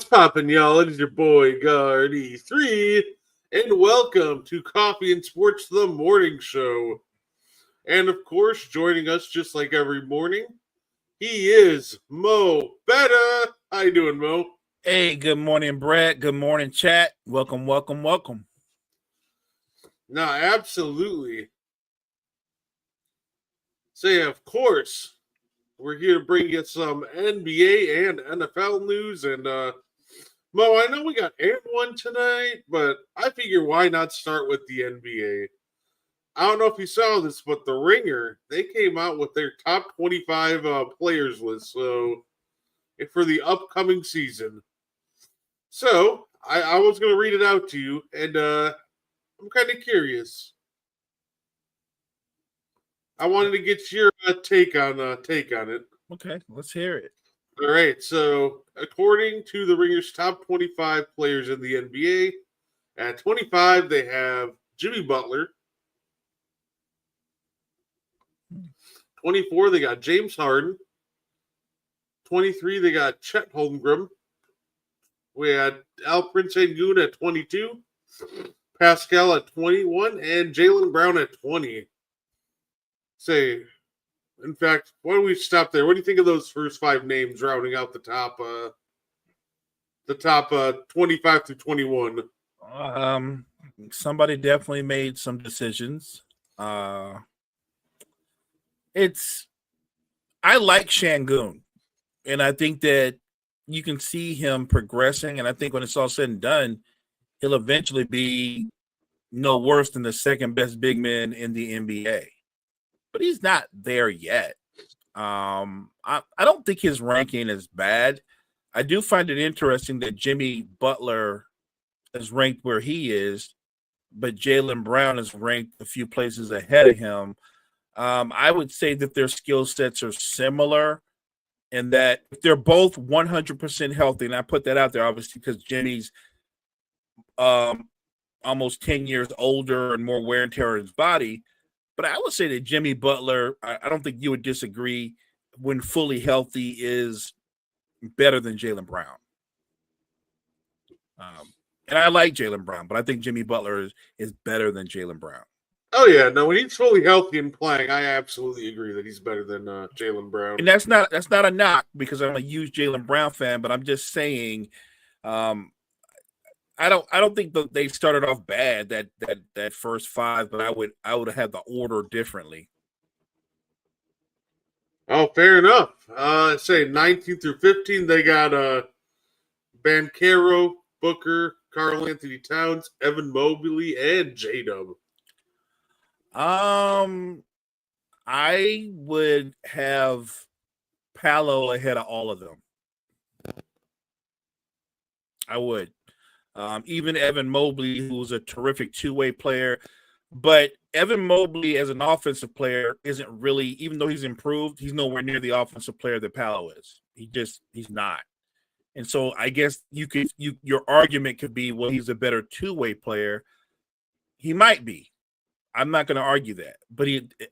poppin', y'all? It is your boy Gardi3, and welcome to Coffee and Sports, the morning show. And of course, joining us just like every morning, he is Mo Better. How you doing, Mo? Hey, good morning, Brett. Good morning, chat. Welcome. No, absolutely. So yeah, of course, we're here to bring you some NBA and NFL news. And Mo, I know we got one tonight, but I figure why not start with the NBA? I don't know if you saw this, but the Ringer, they came out with their top 25 players list for the upcoming season. So I was going to read it out to you, and I'm kind of curious. I wanted to get your take on it. Okay, let's hear it. All right. So according to the Ringer's top 25 players in the NBA, at 25 they have Jimmy Butler. 24, they got James Harden. 23, they got Chet Holmgren. We had Al Prince Sengun at 22, Pascal at 21, and Jaylen Brown at 20. In fact, why don't we stop there? What do you think of those first five names rounding out the top 25 through 21? Somebody definitely made some decisions. I like Sengun, and I think that you can see him progressing, and I think when it's all said and done, he'll eventually be no worse than the second best big man in the NBA. But he's not there yet. I don't think his ranking is bad. I do find it interesting that Jimmy Butler is ranked where he is, but Jaylen Brown is ranked a few places ahead of him. I would say that their skill sets are similar in that if they're both 100% healthy, and I put that out there obviously because Jimmy's almost 10 years older and more wear and tear on his body, but I would say that Jimmy Butler, I don't think you would disagree, when fully healthy is better than Jaylen Brown. And I like Jaylen Brown, but I think Jimmy Butler is better than Jaylen Brown. Oh, yeah. No, when he's fully healthy and playing, I absolutely agree that he's better than Jaylen Brown. And that's not a knock because I'm a huge Jaylen Brown fan, but I'm just saying I don't think that they started off bad that first five, but I would have the order differently. Oh, fair enough. Say 19 through 15, they got Banchero, Booker, Karl Anthony Towns, Evan Mobley, and J-Dub. I would have Paolo ahead of all of them. I would. Even Evan Mobley, who's a terrific two-way player. But Evan Mobley, as an offensive player, isn't really, even though he's improved, he's nowhere near the offensive player that Paolo is. He's not. And so I guess your argument could be, well, he's a better two-way player. He might be. I'm not going to argue that. But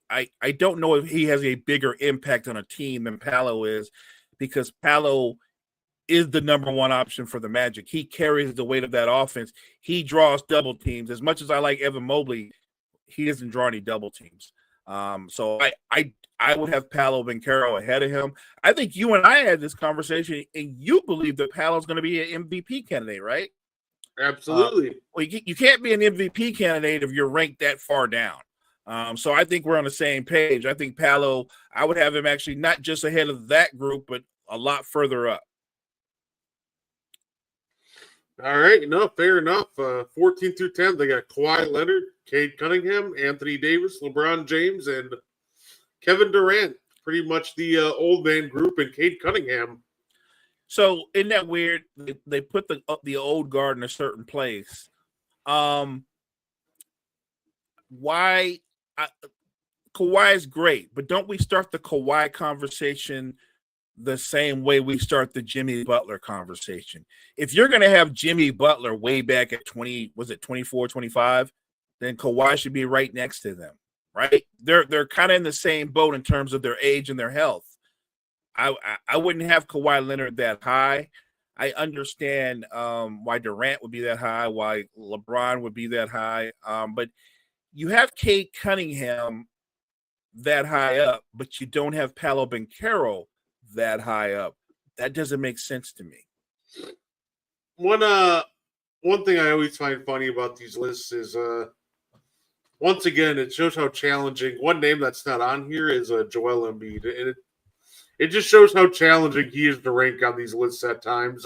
I don't know if he has a bigger impact on a team than Paolo is, because Paolo is the number one option for the Magic. He carries the weight of that offense. He draws double teams. As much as I like Evan Mobley, he doesn't draw any double teams. So I would have Paolo Banchero ahead of him. I think you and I had this conversation, and you believe that Paolo's going to be an MVP candidate, right? Absolutely. Well, you can't be an MVP candidate if you're ranked that far down. So I think we're on the same page. I think Paolo, I would have him actually not just ahead of that group, but a lot further up. All right, no, fair enough. 14 through 10, they got Kawhi Leonard, Cade Cunningham, Anthony Davis, LeBron James, and Kevin Durant. Pretty much the old man group, and Cade Cunningham. So isn't that weird? They put the old guard in a certain place. Why? Kawhi is great, but don't we start the Kawhi conversation the same way we start the Jimmy Butler conversation? If you're going to have Jimmy Butler way back at 24, 25, then Kawhi should be right next to them, right? They're kind of in the same boat in terms of their age and their health. I wouldn't have Kawhi Leonard that high. I understand why Durant would be that high, why LeBron would be that high. But you have Kate Cunningham that high up, but you don't have Paolo Banchero that high up. That doesn't make sense to me. One thing I always find funny about these lists is once again it shows how challenging one name that's not on here is Joel Embiid, and it just shows how challenging he is to rank on these lists at times.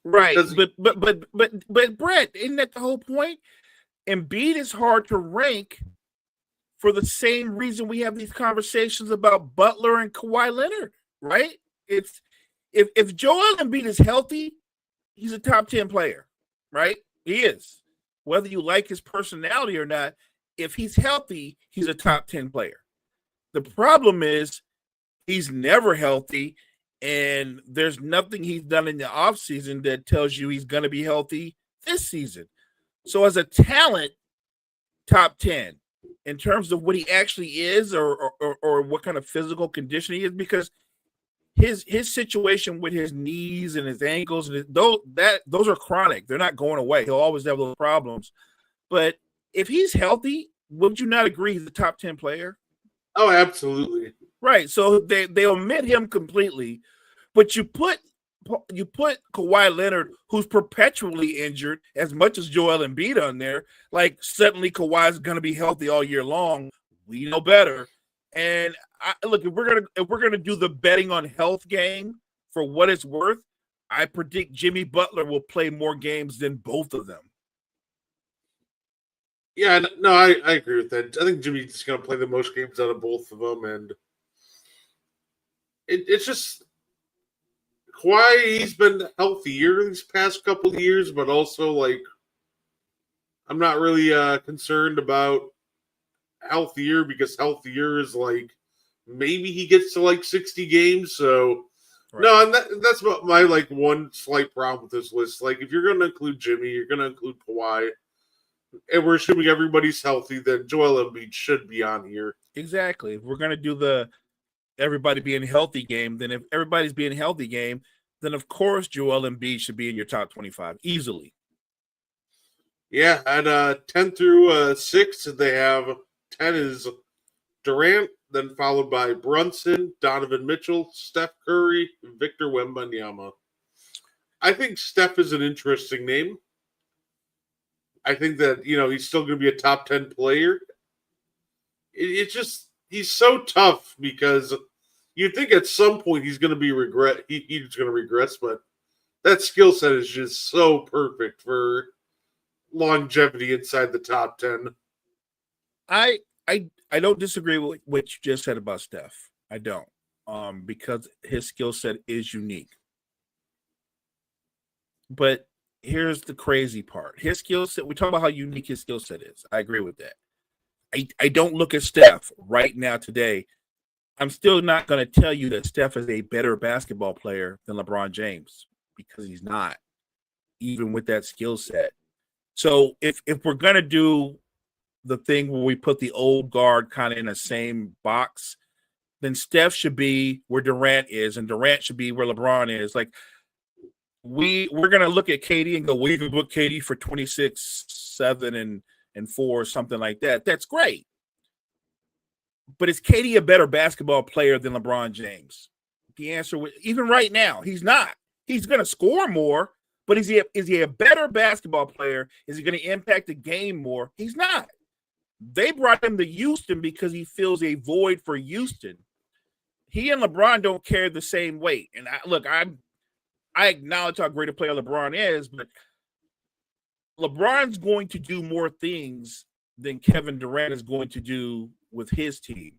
Right, but Brett, isn't that the whole point? Embiid is hard to rank for the same reason we have these conversations about Butler and Kawhi Leonard, right? It's if Joel Embiid is healthy, he's a top 10 player, right? He is. Whether you like his personality or not, if he's healthy, he's a top 10 player. The problem is he's never healthy, and there's nothing he's done in the offseason that tells you he's going to be healthy this season. So as a talent, top 10 in terms of what he actually is or what kind of physical condition he is, because his situation with his knees and his ankles and those are chronic. They're not going away. He'll always have those problems. But if he's healthy, would you not agree he's a top 10 player? Oh, absolutely. Right. So they omit him completely, but you put Kawhi Leonard, who's perpetually injured, as much as Joel Embiid on there. Like suddenly Kawhi's going to be healthy all year long. We know better. And look, if we're gonna do the betting on health game for what it's worth, I predict Jimmy Butler will play more games than both of them. Yeah, no, I agree with that. I think Jimmy's just going to play the most games out of both of them, and it's just Kawhi. He's been healthier these past couple of years, but also like I'm not really concerned about healthier because healthier is like maybe he gets to like 60 games. So right. No, and that's about my like one slight problem with this list. Like if you're going to include Jimmy, you're going to include Kawhi, and we're assuming everybody's healthy, then Joel Embiid should be on here. Exactly. If we're going to do the everybody being healthy game, then if everybody's being healthy game, then of course Joel Embiid should be in your top 25 easily. Yeah, at 10 through 6, they have 10 is Durant, then followed by Brunson, Donovan Mitchell, Steph Curry, Victor Wembanyama. I think Steph is an interesting name. I think that, he's still going to be a top 10 player. It's just, he's so tough because you think at some point he's going to be he's going to regress, but that skill set is just so perfect for longevity inside the top 10. I don't disagree with what you just said about Steph. I don't. Because his skill set is unique. But here's the crazy part. His skill set, we talk about how unique his skill set is. I agree with that. I don't look at Steph right now today. I'm still not going to tell you that Steph is a better basketball player than LeBron James because he's not, even with that skill set. So if we're going to do the thing where we put the old guard kind of in the same box, then Steph should be where Durant is, and Durant should be where LeBron is. Like we're going to look at KD and go, we can book KD for 26, 7, and 4 or something like that. That's great. But is KD a better basketball player than LeBron James? The answer was, even right now, he's not. He's going to score more, but is he a better basketball player? Is he going to impact the game more? He's not. They brought him to Houston because he fills a void for Houston. He and LeBron don't carry the same weight. And I acknowledge how great a player LeBron is, but LeBron's going to do more things than Kevin Durant is going to do with his team.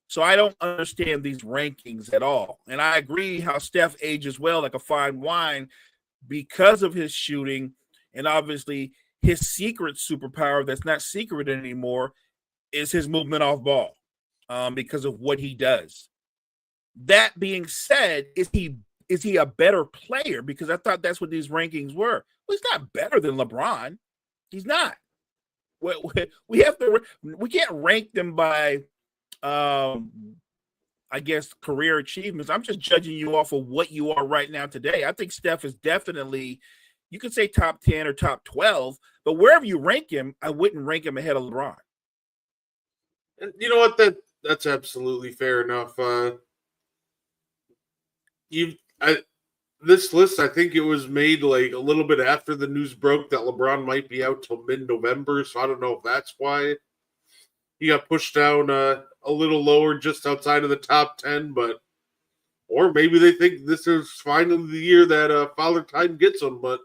So I don't understand these rankings at all. And I agree how Steph ages well like a fine wine because of his shooting and obviously his secret superpower that's not secret anymore is his movement off ball because of what he does. That being said, is he a better player? Because I thought that's what these rankings were. Well, he's not better than LeBron. He's not. We can't rank them by I guess, career achievements. I'm just judging you off of what you are right now today. I think Steph is definitely, you could say top 10 or top 12, but wherever you rank him, I wouldn't rank him ahead of LeBron. And you know what? That's absolutely fair enough. You, I, this list, I think it was made like a little bit after the news broke that LeBron might be out till mid-November. So I don't know if that's why he got pushed down a little lower, just outside of the top 10. But or maybe they think this is finally the year that Father Time gets him. But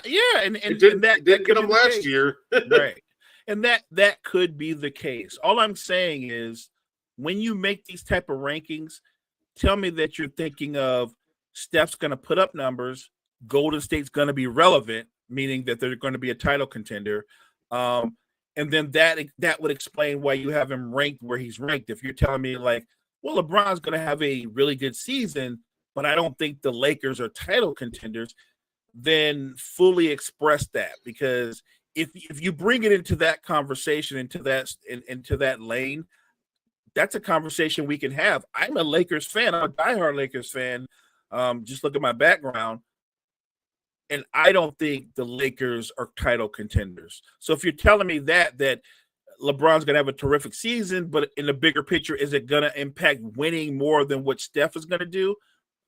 yeah, and it didn't get him last year, right? And that could be the case. All I'm saying is, when you make these type of rankings, tell me that you're thinking of Steph's going to put up numbers, Golden State's going to be relevant, meaning that they're going to be a title contender, and then that would explain why you have him ranked where he's ranked. If you're telling me like, well, LeBron's going to have a really good season, but I don't think the Lakers are title contenders, then fully express that. Because if you bring it into that conversation, into that lane, that's a conversation we can have. I'm a Lakers fan. I'm a diehard Lakers fan. Just look at my background. And I don't think the Lakers are title contenders. So if you're telling me that LeBron's going to have a terrific season, but in the bigger picture, is it going to impact winning more than what Steph is going to do?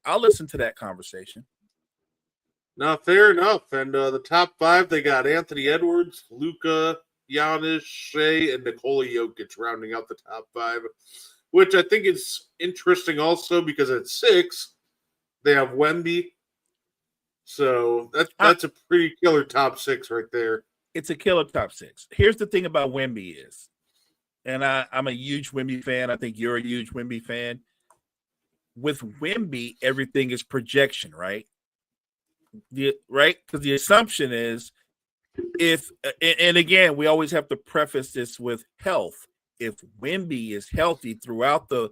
I'll listen to that conversation. Now, fair enough. And the top 5, they got Anthony Edwards, Luka, Giannis, Shea, and Nikola Jokic rounding out the top 5, which I think is interesting also because at 6, they have Wemby. So that's a pretty killer top 6 right there. It's a killer top 6. Here's the thing about Wemby is, and I'm a huge Wemby fan. I think you're a huge Wemby fan. With Wemby, everything is projection, right? Right? Because the assumption is, and again, we always have to preface this with health. If Wemby is healthy throughout the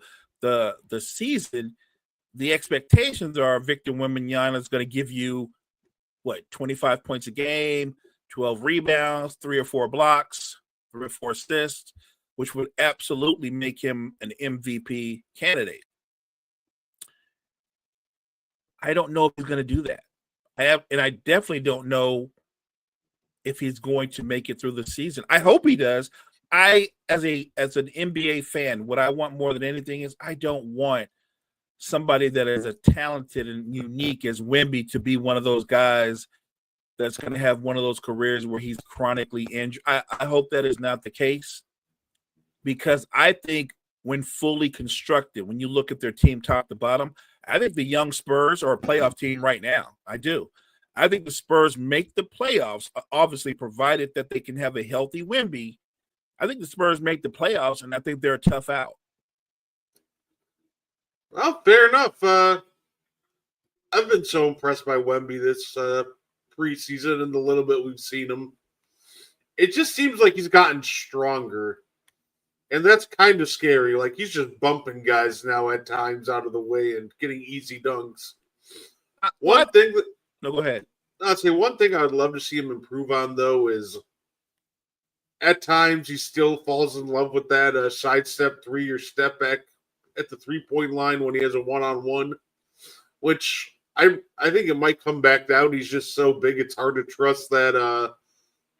season, the expectations are Victor Wembanyama is going to give you 25 points a game, 12 rebounds, 3 or 4 blocks, 3 or 4 assists, which would absolutely make him an MVP candidate. I don't know if he's going to do that. I definitely don't know if he's going to make it through the season. I hope he does. As an NBA fan, what I want more than anything is I don't want somebody that is as talented and unique as Wemby to be one of those guys that's going to have one of those careers where he's chronically injured. I hope that is not the case, because I think when fully constructed, when you look at their team top to bottom, I think the young Spurs are a playoff team right now. I do. I think the Spurs make the playoffs, obviously provided that they can have a healthy Wemby. I think the Spurs make the playoffs, and I think they're a tough out. Well, fair enough. I've been so impressed by Wemby this preseason and the little bit we've seen him. It just seems like he's gotten stronger. And that's kind of scary. Like, he's just bumping guys now at times out of the way and getting easy dunks. No, go ahead. I'd say one thing I would love to see him improve on, though, is at times he still falls in love with that sidestep 3 or step back at the 3-point line when he has a one-on-one, which I think it might come back down. He's just so big, it's hard to trust that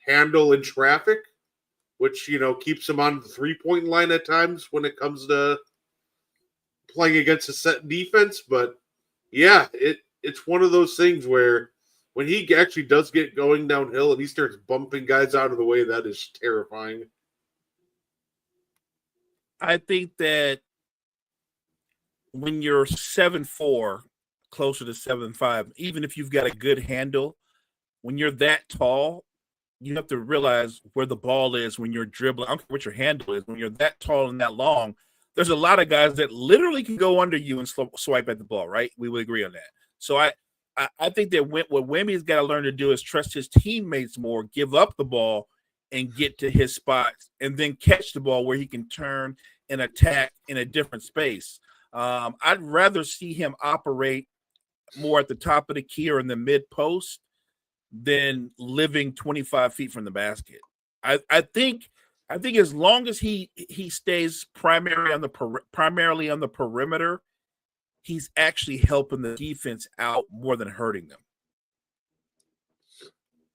handle in traffic, which, keeps him on the 3-point line at times when it comes to playing against a set defense. But, yeah, it's one of those things where when he actually does get going downhill and he starts bumping guys out of the way, that is terrifying. I think that when you're 7'4", closer to 7'5", even if you've got a good handle, when you're that tall, you have to realize where the ball is when you're dribbling. I don't care what your handle is. When you're that tall and that long, there's a lot of guys that literally can go under you and swipe at the ball, right? We would agree on that. So I think that what Wemby's got to learn to do is trust his teammates more, give up the ball, and get to his spots, and then catch the ball where he can turn and attack in a different space. I'd rather see him operate more at the top of the key or in the mid post than living 25 feet from the basket. I think I think as long as he stays primarily on the perimeter, he's actually helping the defense out more than hurting them.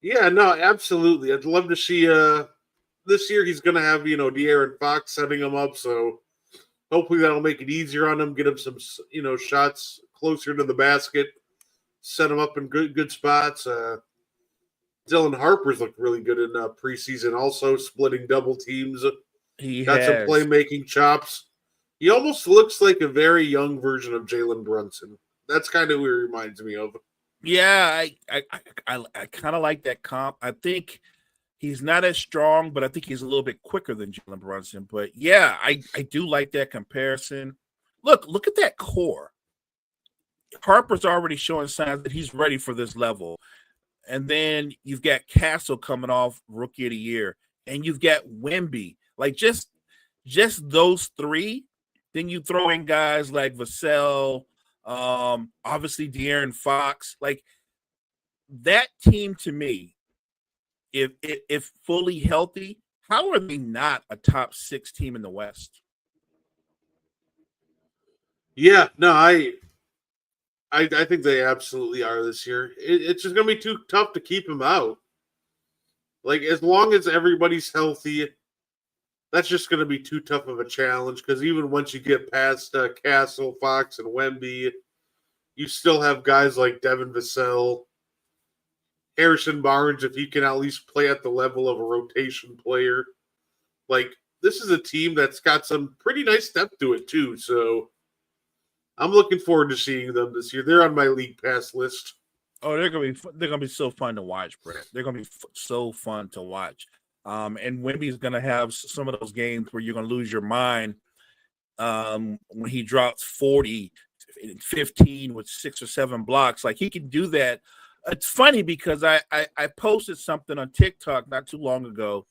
Yeah, no, absolutely. I'd love to see this year he's gonna have, De'Aaron Fox setting him up, so hopefully that'll make it easier on him, get him some shots closer to the basket, set him up in good spots. Dylan Harper's looked really good in preseason, also splitting double teams. He Got some has. playmaking chops. He almost looks like a very young version of Jalen Brunson. That's kind of who he reminds me of. Yeah, I kind of like that comp. I think he's not as strong, but I think he's a little bit quicker than Jalen Brunson. But yeah, I do like that comparison. Look at that core. Harper's already showing signs that he's ready for this level. And then you've got Castle coming off Rookie of the Year, and you've got Wemby. Like just those three. Then you throw in guys like Vassell, obviously De'Aaron Fox. Like that team to me, if fully healthy, how are they not a top 6 team in the West? Yeah, no, I think they absolutely are this year. It's just going to be too tough to keep him out. Like, as long as everybody's healthy, that's just going to be too tough of a challenge because even once you get past Castle, Fox, and Wemby, you still have guys like Devin Vassell, Harrison Barnes, if he can at least play at the level of a rotation player. Like, this is a team that's got some pretty nice depth to it, too. So I'm looking forward to seeing them this year. They're on my league pass list. Oh, they're gonna be so fun to watch, Brett. They're gonna be so fun to watch. And Wemby's gonna have some of those games where you're gonna lose your mind when he drops 40, 15 with 6 or 7 blocks. Like he can do that. It's funny because I posted something on TikTok not too long ago,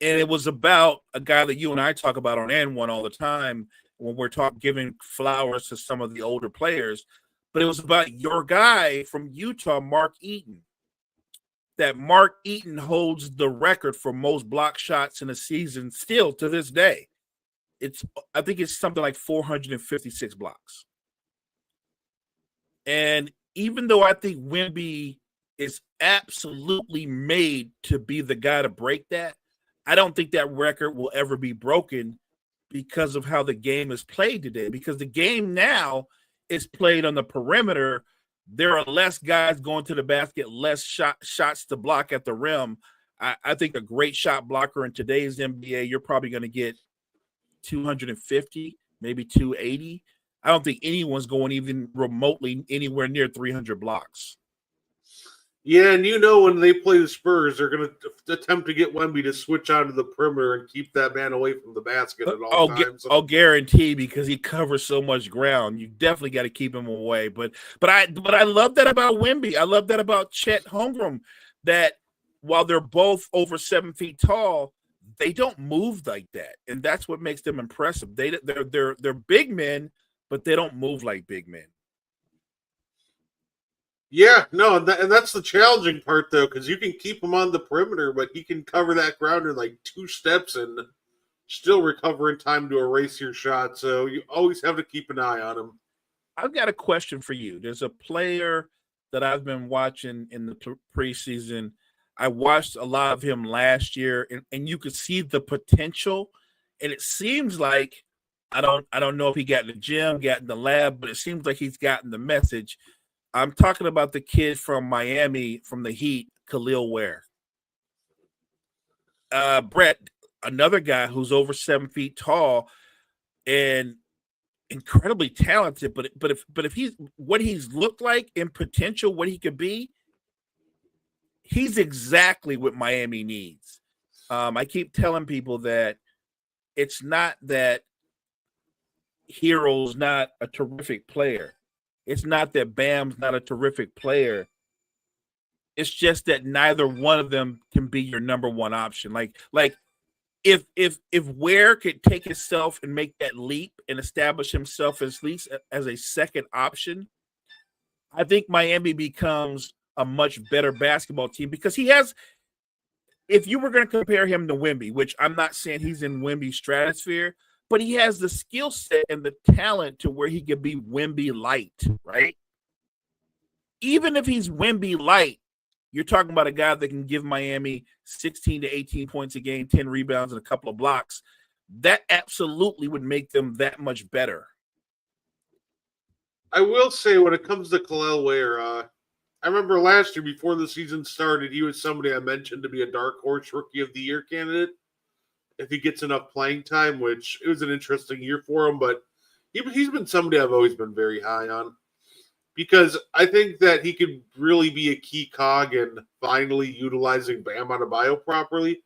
and it was about a guy that you and I talk about on N1 all the time when we're giving flowers to some of the older players. But it was about your guy from Utah, Mark Eaton. That Mark Eaton holds the record for most block shots in a season still to this day. I think it's something like 456 blocks. And even though I think Wemby is absolutely made to be the guy to break that, I don't think that record will ever be broken because of how the game is played today. Because the game now is played on the perimeter. There are less guys going to the basket, less shots to block at the rim. I think a great shot blocker in today's NBA, you're probably going to get 250, maybe 280. I don't think anyone's going even remotely anywhere near 300 blocks. Yeah, and when they play the Spurs, they're going to attempt to get Wemby to switch out of the perimeter and keep that man away from the basket at all times. I'll guarantee because he covers so much ground. You definitely got to keep him away. But I love that about Wemby. I love that about Chet Holmgren, that while they're both over 7 feet tall, they don't move like that, and that's what makes them impressive. They're big men, but they don't move like big men. Yeah, no, and that's the challenging part, though, because you can keep him on the perimeter, but he can cover that ground in like 2 steps and still recover in time to erase your shot. So you always have to keep an eye on him. I've got a question for you. There's a player that I've been watching in the preseason. I watched a lot of him last year, and you could see the potential. And it seems like I don't know if he got in the gym, got in the lab, but it seems like he's gotten the message. I'm talking about the kid from Miami, from the Heat, Khalil Ware. Brett, another guy who's over 7 feet tall and incredibly talented, but if he's what he's looked like in potential, what he could be, he's exactly what Miami needs. I keep telling people that it's not that Hero's not a terrific player. It's not that Bam's not a terrific player. It's just that neither one of them can be your number one option. Like if Ware could take himself and make that leap and establish himself at least as a second option, I think Miami becomes a much better basketball team because he has if you were going to compare him to Wemby, which I'm not saying he's in Wemby's stratosphere, but he has the skill set and the talent to where he could be Wemby light, right? Even if he's Wemby light, you're talking about a guy that can give Miami 16 to 18 points a game, 10 rebounds, and a couple of blocks. That absolutely would make them that much better. I will say when it comes to Kalel Ware, I remember last year before the season started, he was somebody I mentioned to be a dark horse rookie of the year candidate if he gets enough playing time, which it was an interesting year for him, but he's been somebody I've always been very high on because I think that he could really be a key cog in finally utilizing Bam Adebayo properly.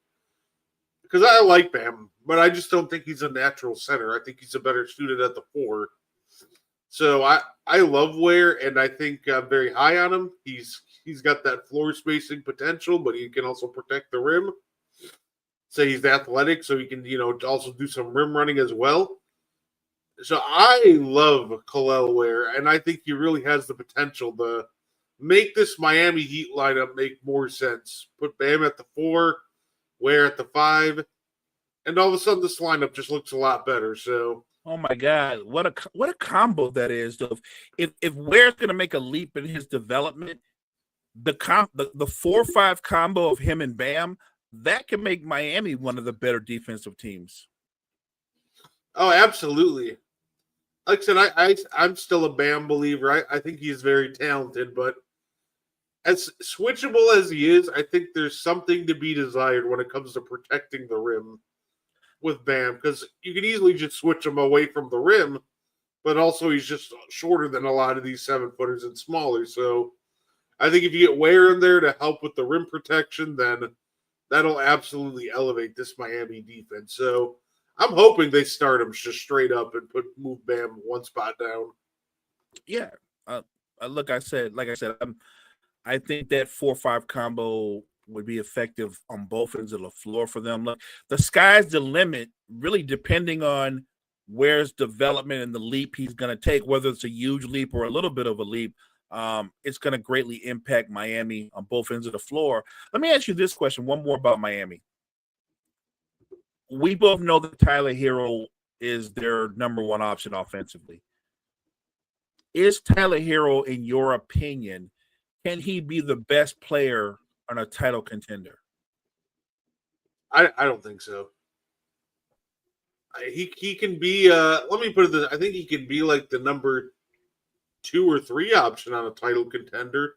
Because I like Bam, but I just don't think he's a natural center. I think he's a better suited at the 4. So I love Ware, and I think I'm very high on him. He's got that floor spacing potential, but he can also protect the rim. So he's athletic, so he can also do some rim running as well. So I love Kalel Ware, and I think he really has the potential to make this Miami Heat lineup make more sense. Put Bam at the 4, Ware at the 5, and all of a sudden this lineup just looks a lot better. So. Oh my God, what a combo that is! Though, if Ware's going to make a leap in his development, the 4-5 combo of him and Bam, that can make Miami one of the better defensive teams. Oh, absolutely. Like I said, I'm still a Bam believer. I think he's very talented, but as switchable as he is, I think there's something to be desired when it comes to protecting the rim with Bam, because you can easily just switch him away from the rim, but also he's just shorter than a lot of these 7-footers and smaller. So I think if you get Ware in there to help with the rim protection, then that'll absolutely elevate this Miami defense. So I'm hoping they start him just straight up and move Bam one spot down. Yeah, like I said, I think that 4-5 combo would be effective on both ends of the floor for them. Look, the sky's the limit, really depending on Ware's development and the leap he's going to take, whether it's a huge leap or a little bit of a leap. It's going to greatly impact Miami on both ends of the floor. Let me ask you this question, one more about Miami. We both know that Tyler Hero is their number one option offensively. Is Tyler Hero, in your opinion, can he be the best player on a title contender? I don't think so. He can be. Let me put it this: I think he can be like the number 2 or 3 option on a title contender,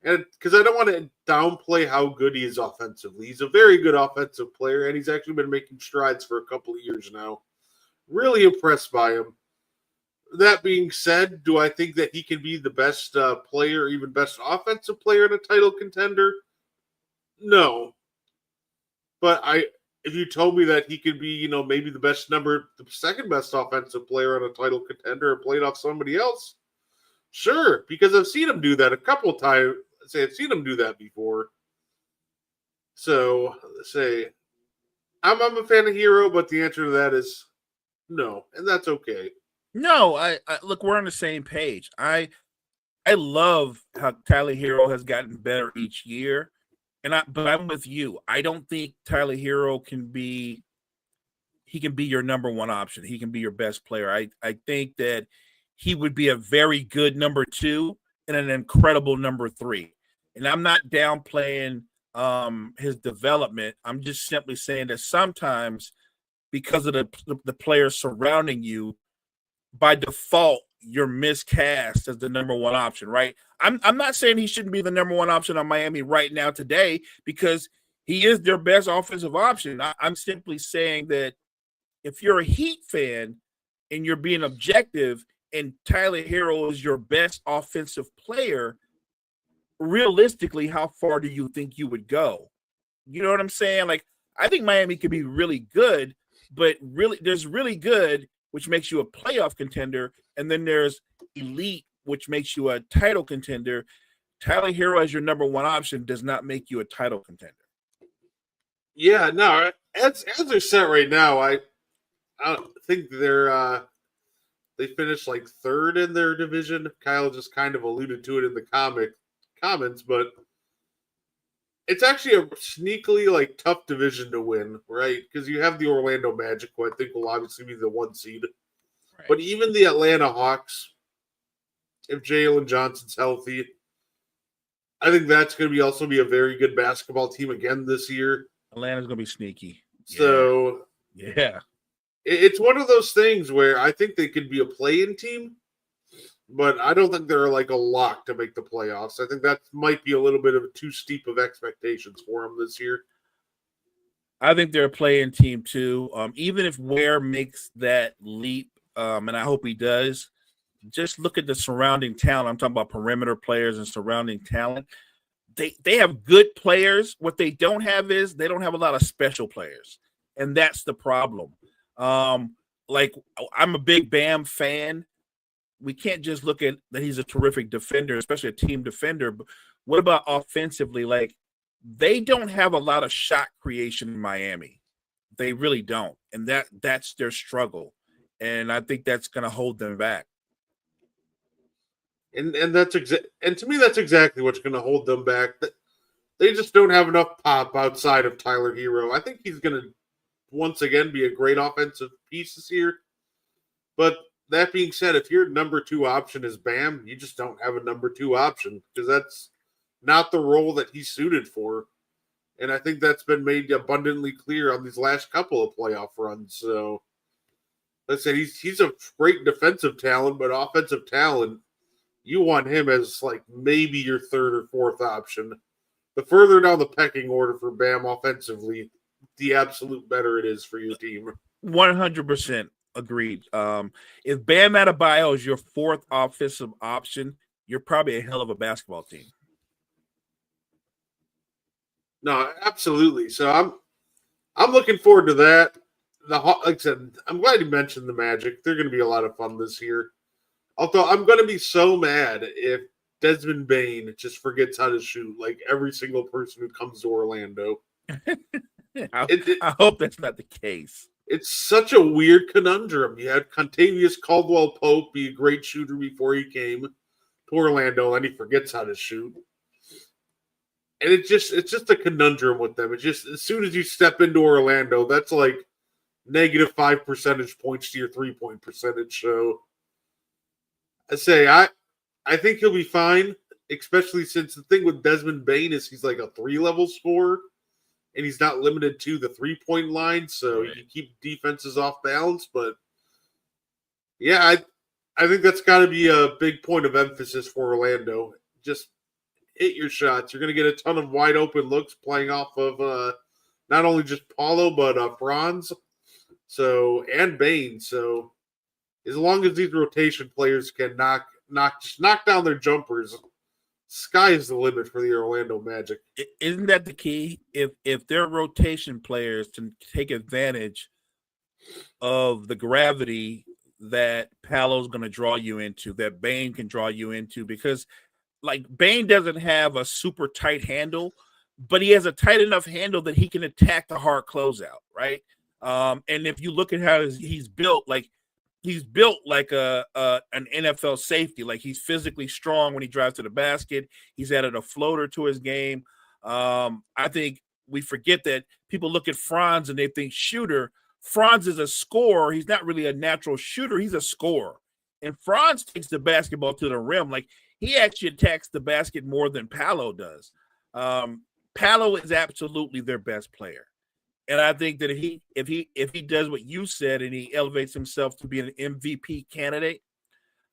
and because I don't want to downplay how good he is offensively. He's a very good offensive player, and he's actually been making strides for a couple of years now. Really impressed by him. That being said, do I think that he can be the best player, even best offensive player in a title contender? No. But if you told me that he could be, maybe the second best offensive player on a title contender and played off somebody else, sure, because I've seen him do that a couple of times. I've seen him do that before. So, I'm a fan of Hero, but the answer to that is no, and that's okay. No, I look, we're on the same page. I love how Tyler Hero has gotten better each year. But I'm with you. I don't think Tyler Hero can be your number one option. He can be your best player. I think that he would be a very good number 2 and an incredible number 3. And I'm not downplaying his development. I'm just simply saying that sometimes because of the players surrounding you, by default, you're miscast as the number one option, right? I'm not saying he shouldn't be the number one option on Miami right now today because he is their best offensive option. I'm simply saying that if you're a Heat fan and you're being objective and Tyler Hero is your best offensive player, realistically, how far do you think you would go? You know what I'm saying? Like, I think Miami could be really good, but really, there's really good, which makes you a playoff contender, and then there's elite, which makes you a title contender. Tyler Hero as your number one option does not make you a title contender. Yeah, no, as they're set right now, I think they finished like 3rd in their division. Kyle just kind of alluded to it in the comments, but it's actually a sneakily like tough division to win, right? Because you have the Orlando Magic, who I think will obviously be the 1 seed. Right. But even the Atlanta Hawks, if Jalen Johnson's healthy, I think that's going to also be a very good basketball team again this year. Atlanta's going to be sneaky. So yeah, it's one of those things where I think they could be a play-in team, but I don't think they're like a lock to make the playoffs. I think that might be a little bit of too steep of expectations for them this year. I think they're a play-in team too. Even if Ware makes that leap, and I hope he does, just look at the surrounding talent. I'm talking about perimeter players and surrounding talent. They have good players. What they don't have is they don't have a lot of special players, and that's the problem. Like I'm a big Bam fan. We can't just look at that he's a terrific defender, especially a team defender. But what about offensively? Like they don't have a lot of shot creation in Miami. They really don't, and that's their struggle. And I think that's going to hold them back. And that's and to me that's exactly what's going to hold them back. They just don't have enough pop outside of Tyler Hero. I think he's going to once again be a great offensive piece this year. But that being said, if your number 2 option is Bam, you just don't have a number 2 option because that's not the role that he's suited for. And I think that's been made abundantly clear on these last couple of playoff runs. So let's say he's a great defensive talent, but offensive talent, you want him as like maybe your 3rd or 4th option. The further down the pecking order for Bam offensively, the absolute better it is for your team. 100% agreed. If Bam Adebayo is your 4th offensive option, you're probably a hell of a basketball team. No, absolutely. So I'm looking forward to that. Like I said, I'm glad you mentioned the Magic. They're going to be a lot of fun this year. Although I'm going to be so mad if Desmond Bane just forgets how to shoot like every single person who comes to Orlando. I hope that's not the case. It's such a weird conundrum. You had Contavious Caldwell-Pope be a great shooter before he came to Orlando, and he forgets how to shoot. And it's just a conundrum with them. It's just as soon as you step into Orlando, that's like -5 percentage points to your 3-point percentage. So I think he'll be fine, especially since the thing with Desmond Bane is he's like a 3-level scorer, and he's not limited to the 3-point line, so you can keep defenses off balance. But yeah, I think that's got to be a big point of emphasis for Orlando. Just hit your shots. You're going to get a ton of wide open looks playing off of not only just Paulo but Franz, and Bane. So as long as these rotation players can knock down their jumpers, sky is the limit for the Orlando Magic. Isn't that the key? If their rotation players can take advantage of the gravity that Paolo's going to draw you into, that Bane can draw you into, because like Bane doesn't have a super tight handle, but he has a tight enough handle that he can attack the hard closeout, right? And if you look at how he's built, like he's built like an NFL safety. Like he's physically strong when he drives to the basket. He's added a floater to his game. I think we forget that people look at Franz and they think shooter. Franz is a scorer. He's not really a natural shooter. He's a scorer. And Franz takes the basketball to the rim. Like he actually attacks the basket more than Paolo does. Paolo is absolutely their best player. And I think that if he does what you said and he elevates himself to be an MVP candidate,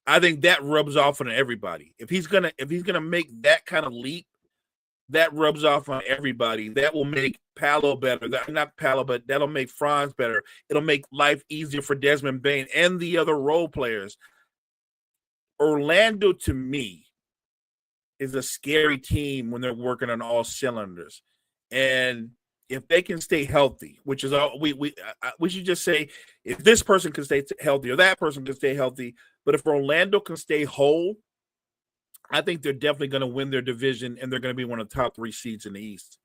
I think that rubs off on everybody. If he's gonna make that kind of leap, that rubs off on everybody. That will make Paolo better. Not Paolo, but that'll make Franz better. It'll make life easier for Desmond Bane and the other role players. Orlando, to me, is a scary team when they're working on all cylinders. And if they can stay healthy, which is all we should just say, if this person can stay healthy or that person can stay healthy, but if Orlando can stay whole, I think they're definitely going to win their division and they're going to be one of the top 3 seeds in the East.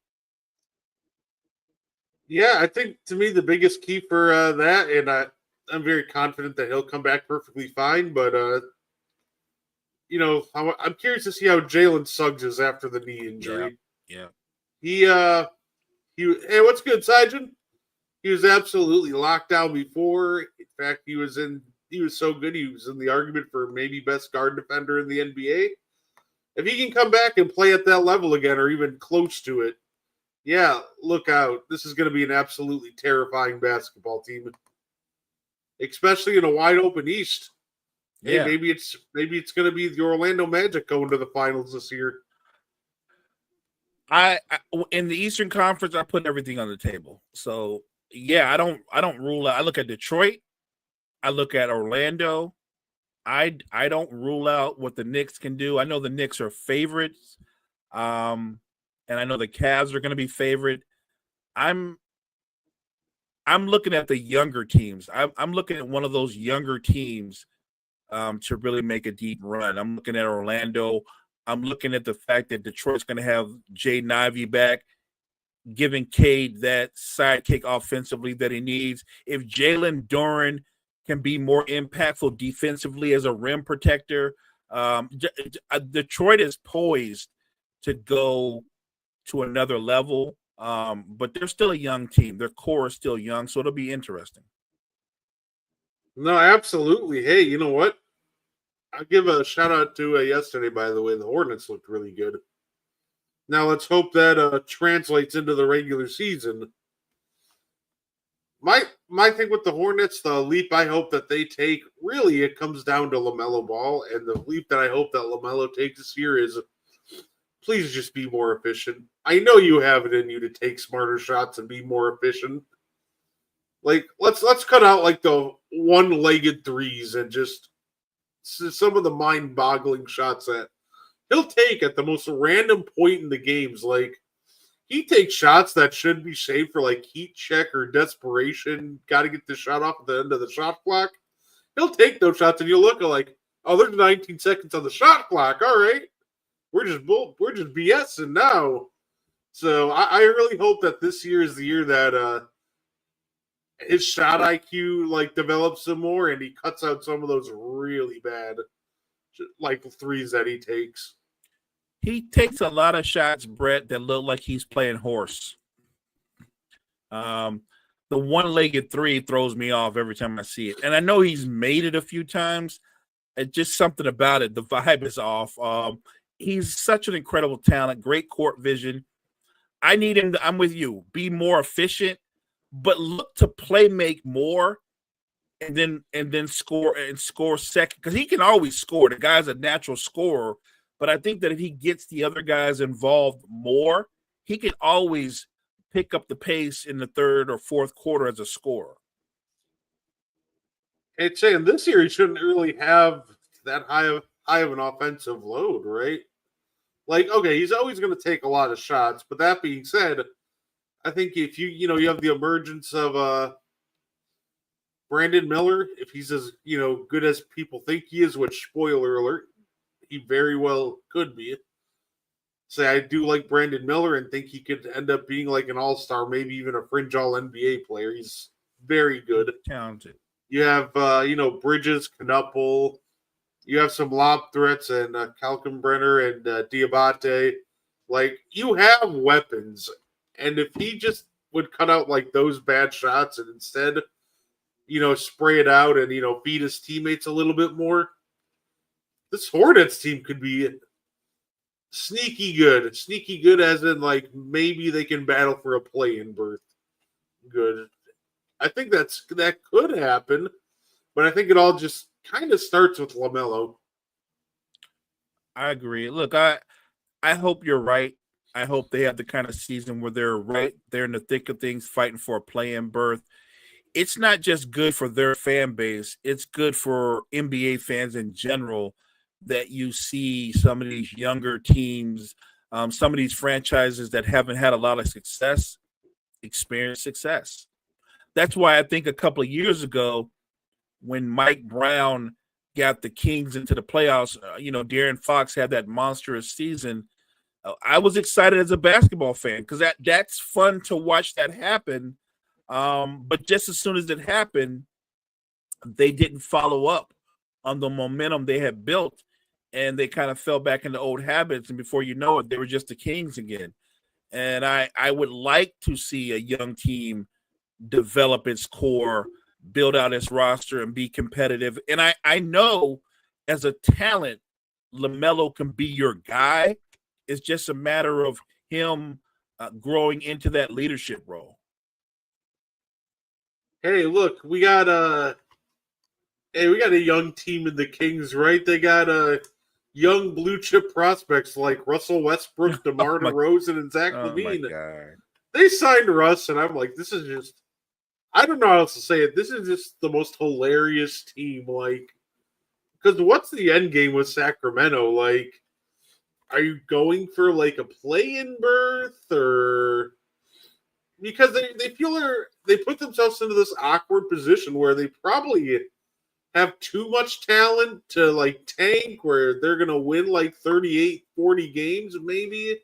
Yeah, I think to me the biggest key for that, and I'm very confident that he'll come back perfectly fine, but I'm curious to see how Jalen Suggs is after the knee injury. Yeah. Hey, what's good, Sajin? He was absolutely locked down before. In fact, he was so good he was in the argument for maybe best guard defender in the NBA. If he can come back and play at that level again or even close to it, yeah, look out. This is going to be an absolutely terrifying basketball team, especially in a wide open East. Hey, Yeah. maybe it's going to be the Orlando Magic going to the finals this year. I in the Eastern Conference, I put everything on the table. So yeah, I don't rule out. I look at Detroit. I look at Orlando. I don't rule out what the Knicks can do. I know the Knicks are favorites, and I know the Cavs are going to be favorite. I'm looking at the younger teams. I'm looking at one of those younger teams to really make a deep run. I'm looking at Orlando. I'm looking at the fact that Detroit's going to have Jaden Ivey back, giving Cade that sidekick offensively that he needs. If Jalen Duren can be more impactful defensively as a rim protector, Detroit is poised to go to another level. But they're still a young team. Their core is still young, so it'll be interesting. No, absolutely. Hey, you know what? I'll give a shout out to yesterday, by the way. The Hornets looked really good. Now let's hope that translates into the regular season. My thing with the Hornets, the leap I hope that they take, really it comes down to LaMelo Ball, and the leap that I hope that LaMelo takes this year is please just be more efficient. I know you have it in you to take smarter shots and be more efficient. Like let's cut out like the one-legged threes and just some of the mind-boggling shots that he'll take at the most random point in the games. Like he takes shots that should be saved for like heat check or desperation. Got to get the shot off at the end of the shot clock. He'll take those shots, and you'll look at like, oh, there's 19 seconds on the shot clock. All right, we're just BSing now. So I really hope that this year is the year that his shot IQ like develops some more, and he cuts out some of those really bad like threes that he takes. He takes a lot of shots, Brett, that look like he's playing horse. The one-legged three throws me off every time I see it. And I know he's made it a few times. It's just something about it. The vibe is off. He's such an incredible talent, great court vision. I need him to, I'm with you, be more efficient, but look to play make more and then score second. Because he can always score. The guy's a natural scorer. But I think that if he gets the other guys involved more, he can always pick up the pace in the third or fourth quarter as a scorer. It's saying this year he shouldn't really have that high of an offensive load, right? Like, okay, he's always going to take a lot of shots, but that being said, I think if you have the emergence of Brandon Miller, if he's as good as people think he is, which spoiler alert, he very well could be. Say I do like Brandon Miller and think he could end up being like an all-star, maybe even a fringe all NBA player. He's very good. Talented. You have Bridges, Knuppel. You have some lob threats and Kalkenbrenner and Diabate. Like you have weapons, and if he just would cut out like those bad shots and instead, spray it out and feed his teammates a little bit more, this Hornets team could be sneaky good. Sneaky good as in like maybe they can battle for a play-in berth. Good. I think that could happen, but I think it all just kind of starts with LaMelo. I agree. Look, I hope you're right. I hope they have the kind of season where they're right there in the thick of things, fighting for a play-in berth. It's not just good for their fan base. It's good for NBA fans in general that you see some of these younger teams, some of these franchises that haven't had a lot of success, experience success. That's why I think a couple of years ago, when Mike Brown got the Kings into the playoffs, De'Aaron Fox had that monstrous season. I was excited as a basketball fan because that's fun to watch that happen. But just as soon as it happened, they didn't follow up on the momentum they had built, and they kind of fell back into old habits. And before you know it, they were just the Kings again. And I would like to see a young team develop its core, build out its roster, and be competitive. And I know as a talent, LaMelo can be your guy. It's just a matter of him growing into that leadership role. Hey, look, we got a young team in the Kings, right? They got young blue chip prospects like Russell Westbrook, DeMar DeRozan, and Zach Oh LaVine. my God. They signed Russ, and I'm like, this is just, I don't know how else to say it. This is just the most hilarious team. Like, because what's the end game with Sacramento? Like, are you going for like a play-in berth, or because they put themselves into this awkward position where they probably have too much talent to like tank, where they're gonna win like 38, 40 games maybe,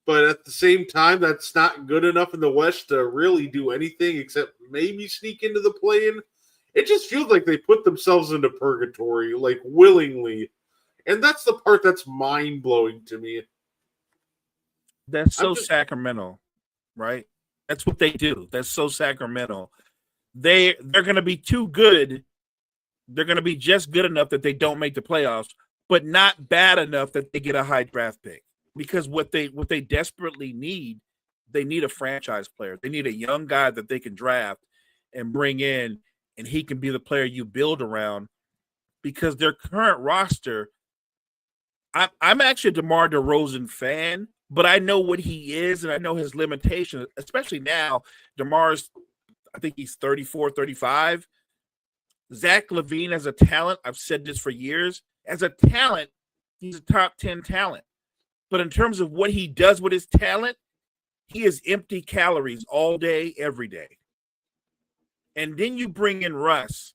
but at the same time that's not good enough in the West to really do anything except maybe sneak into the play-in. It just feels like they put themselves into purgatory, like willingly. And that's the part that's mind-blowing to me. That's so Sacramento, right? That's what they do. That's so Sacramento. They're going to be too good. They're going to be just good enough that they don't make the playoffs, but not bad enough that they get a high draft pick. Because what they desperately need, they need a franchise player. They need a young guy that they can draft and bring in, and he can be the player you build around. Because their current roster, I'm actually a DeMar DeRozan fan, but I know what he is and I know his limitations, especially now. DeMar's, I think he's 34, 35. Zach LaVine as a talent, I've said this for years, as a talent, he's a top 10 talent. But in terms of what he does with his talent, he is empty calories all day, every day. And then you bring in Russ,